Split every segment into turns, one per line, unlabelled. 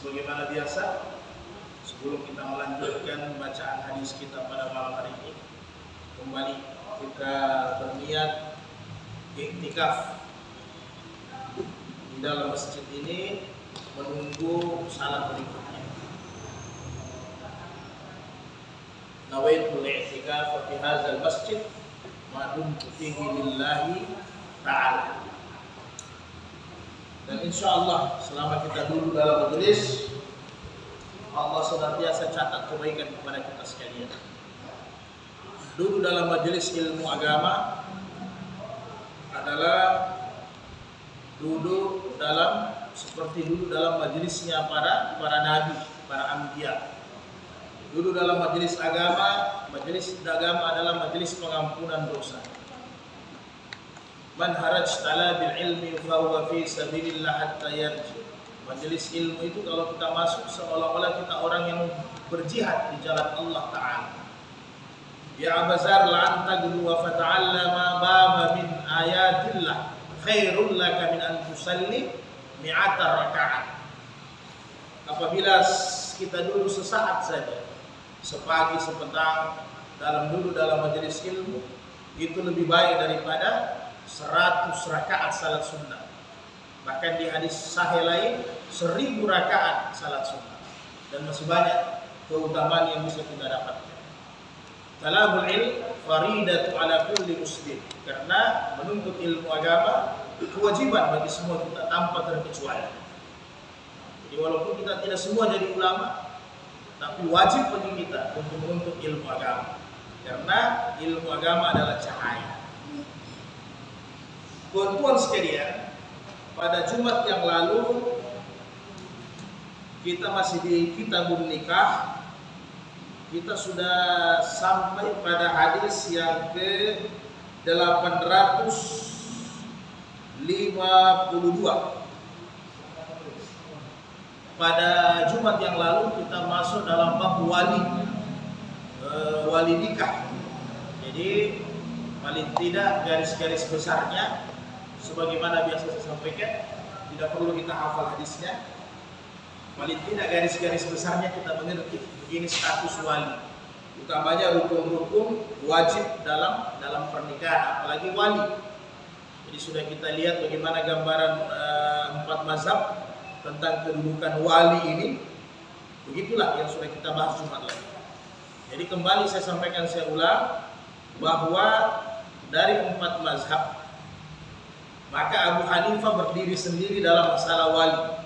Sebagaimana biasa, sebelum kita melanjutkan bacaan hadis kita pada malam hari ini, kembali kita berniat iktikaf di dalam masjid ini menunggu salat berikutnya. Nawaitul i'tikaf fi hadzal masjid ma dumtu fihi lillahi ta'ala. Dan insya Allah selama kita dulu dalam majelis, Allah senantiasa catat kebaikan kepada kita sekalian. Dulu dalam majelis ilmu agama adalah duduk dalam seperti dulu dalam majelisnya para nabi, para anbiya. Dulu dalam majelis agama adalah majelis pengampunan dosa. Man harajtala bil ilmi fa huwa fi sabilillah hatta yarji. Majelis ilmu itu kalau kita masuk seolah-olah kita orang yang berjihad di jalan Allah Ta'ala. Ya abazar la antagdu wa fata'allama baba min ayatillah khairul laka min an tusalli mi'ata raka'at. Apabila kita dulu sesaat saja, sepagi sepetang dalam majelis ilmu, itu lebih baik daripada 100 rakaat salat sunnah. Bahkan di hadis sahih lain 1000 rakaat salat sunnah. Dan masih banyak keutamaan yang bisa kita dapatkan. Talabul ilm faridatu ala kulli muslim. Karena menuntut ilmu agama kewajiban bagi semua kita tanpa terkecuali. Jadi walaupun kita tidak semua jadi ulama, tapi wajib bagi kita untuk menuntut ilmu agama. Karena ilmu agama adalah cahaya. Tuan-tuan sekalian, pada Jumat yang lalu kita masih di kitabun nikah. Kita sudah sampai pada hadis yang ke 852. Pada Jumat yang lalu kita masuk dalam bab wali nikah. Jadi paling tidak garis-garis besarnya sebagaimana biasa saya sampaikan, tidak perlu kita hafal hadisnya. Paling tidak garis-garis besarnya kita mengerti begini status wali. Utamanya rukun-rukun wajib dalam pernikahan, apalagi wali. Jadi sudah kita lihat bagaimana gambaran 4 mazhab tentang kedudukan wali ini. Begitulah yang sudah kita bahas Jumat lalu. Jadi kembali saya sampaikan, saya ulang, bahwa dari 4 mazhab, maka Abu Hanifah berdiri sendiri dalam masalah wali.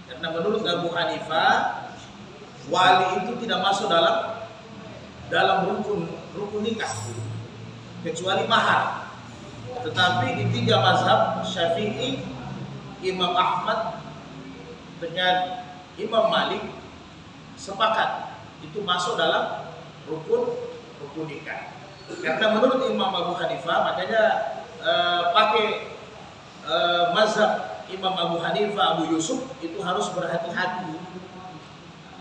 Karena menurut Abu Hanifah, wali itu tidak masuk dalam rukun nikah, kecuali mahar. Tetapi di 3 mazhab, Syafi'i, Imam Ahmad dengan Imam Malik sepakat itu masuk dalam rukun nikah. Karena menurut Imam Abu Hanifah, makanya pakai mazhab Imam Abu Hanifah, Abu Yusuf itu harus berhati-hati.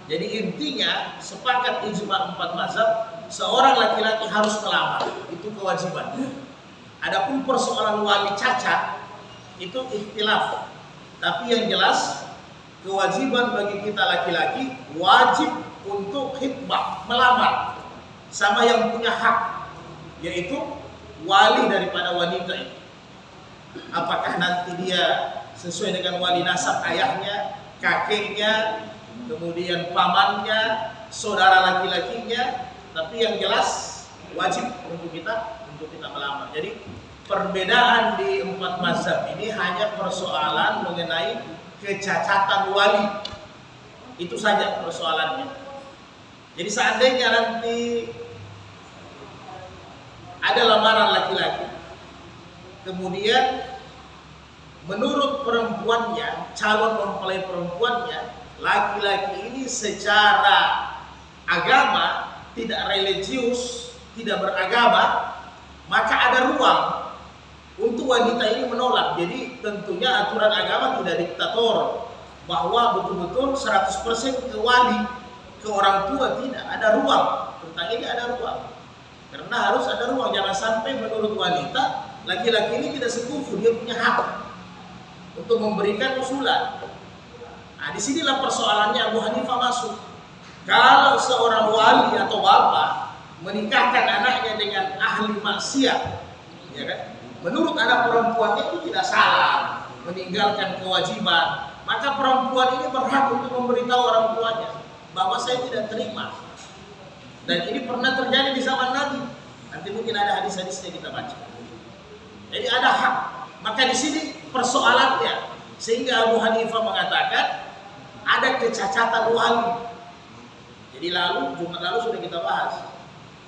Jadi intinya sepakat ijma 4 mazhab, seorang laki-laki harus melamar, itu kewajiban. Adapun persoalan wali cacat itu ikhtilaf. Tapi yang jelas kewajiban bagi kita laki-laki wajib untuk khitbah, melamar sama yang punya hak, yaitu wali daripada wanita itu. Apakah nanti dia sesuai dengan wali nasab ayahnya, kakeknya, kemudian pamannya, saudara laki-lakinya, tapi yang jelas wajib untuk kita melamar. Jadi perbedaan di 4 mazhab ini hanya persoalan mengenai kecacatan wali. Itu saja persoalannya. Jadi seandainya nanti ada lamaran laki-laki, kemudian menurut perempuannya, calon mempelai perempuannya, laki-laki ini secara agama tidak religius, tidak beragama, maka ada ruang untuk wanita ini menolak. Jadi tentunya aturan agama tidak diktator bahwa betul-betul 100% ke wali, ke orang tua, tidak. Ada ruang, tentang ini ada ruang. Karena harus ada ruang, jangan sampai menurut wanita laki-laki ini tidak sekufu, dia punya hak untuk memberikan usulan. Nah, disinilah persoalannya Abu Hanifah masuk. Kalau seorang wali atau bapak menikahkan anaknya dengan ahli maksiat, ya kan? Menurut anak perempuannya itu tidak salah, meninggalkan kewajiban. Maka perempuan ini berhak untuk memberitahu orang tuanya bahwa saya tidak terima. Dan ini pernah terjadi di zaman Nabi. Nanti mungkin ada hadis-hadisnya kita baca. Jadi ada hak. Maka di sini persoalannya, sehingga Abu Hanifah mengatakan ada kecacatan wali. Jadi Jumat lalu sudah kita bahas.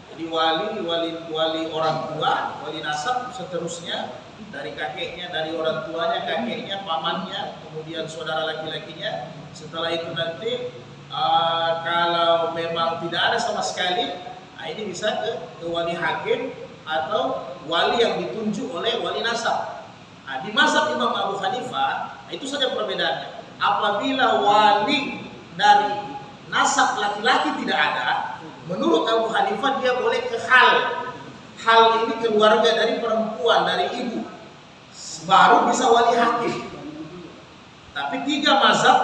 Jadi wali orang tua, wali nasab, seterusnya dari kakeknya, dari orang tuanya, kakeknya, pamannya, kemudian saudara laki-lakinya. Setelah itu nanti kalau memang tidak ada sama sekali, nah ini bisa ke wali hakim atau wali yang ditunjuk oleh wali nasab. Nah, di mazhab Imam Abu Hanifah, itu saja perbedaannya. Apabila wali dari nasab laki-laki tidak ada, menurut Abu Hanifah dia boleh ke hal ini keluarga dari perempuan, dari ibu, baru bisa wali hakim. Tapi 3 mazhab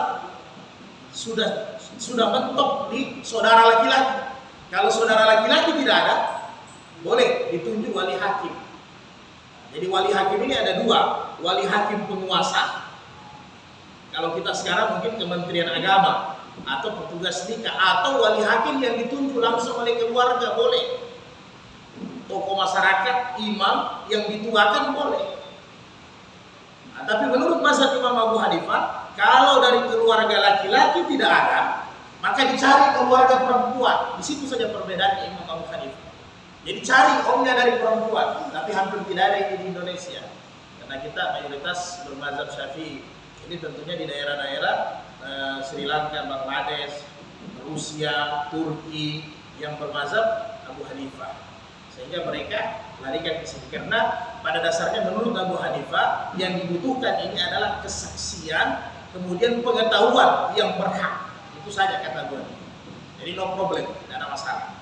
sudah mentok di saudara laki-laki. Kalau saudara laki-laki tidak ada, boleh ditunjuk wali hakim. Jadi wali hakim ini ada 2, wali hakim penguasa. Kalau kita sekarang mungkin Kementerian Agama atau petugas nikah, atau wali hakim yang ditunjuk langsung oleh keluarga, boleh. Tokoh masyarakat, imam yang dituakan, boleh. Nah, tapi menurut mazhab Imam Abu Hanifah, kalau dari keluarga laki-laki tidak ada, maka dicari keluarga perempuan. Di situ saja perbedaannya Imam Abu Hanifah. Jadi cari omnya dari perempuan, tapi hampir tidak ada ini di Indonesia. Karena kita mayoritas bermazhab Syafi'i. Ini tentunya di daerah-daerah Sri Lanka, Bangladesh, Rusia, Turki yang bermazhab Abu Hanifah. Sehingga mereka larikan ke sini. Karena pada dasarnya menurut Abu Hanifah yang dibutuhkan ini adalah kesaksian, kemudian pengetahuan yang berhak. Itu saja kata Abu Hanifah. Jadi no problem, tidak ada masalah.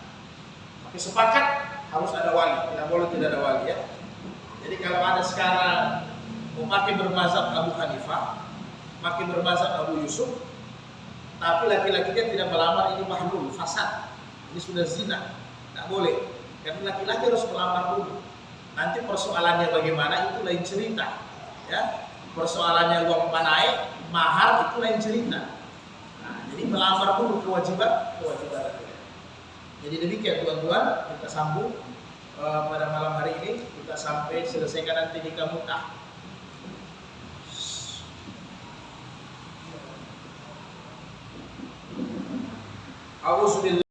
Oke, sepakat harus ada wali, tidak boleh tidak ada wali ya. Jadi kalau ada sekarang memakai bermazhab Abu Hanifah, makin bermazhab Abu Yusuf, tapi laki-lakinya tidak melamar, ini mahlul, fasad, ini sudah zina, tidak boleh. Karena laki-laki harus melamar dulu. Nanti persoalannya bagaimana itu lain cerita, ya. Persoalannya uang panai, mahar itu lain cerita. Nah, jadi melamar dulu kewajiban. Jadi demikian tuan-tuan, kita sambung pada malam hari ini, kita sampai selesaikan nanti nikah mut'ah. Auzubillahi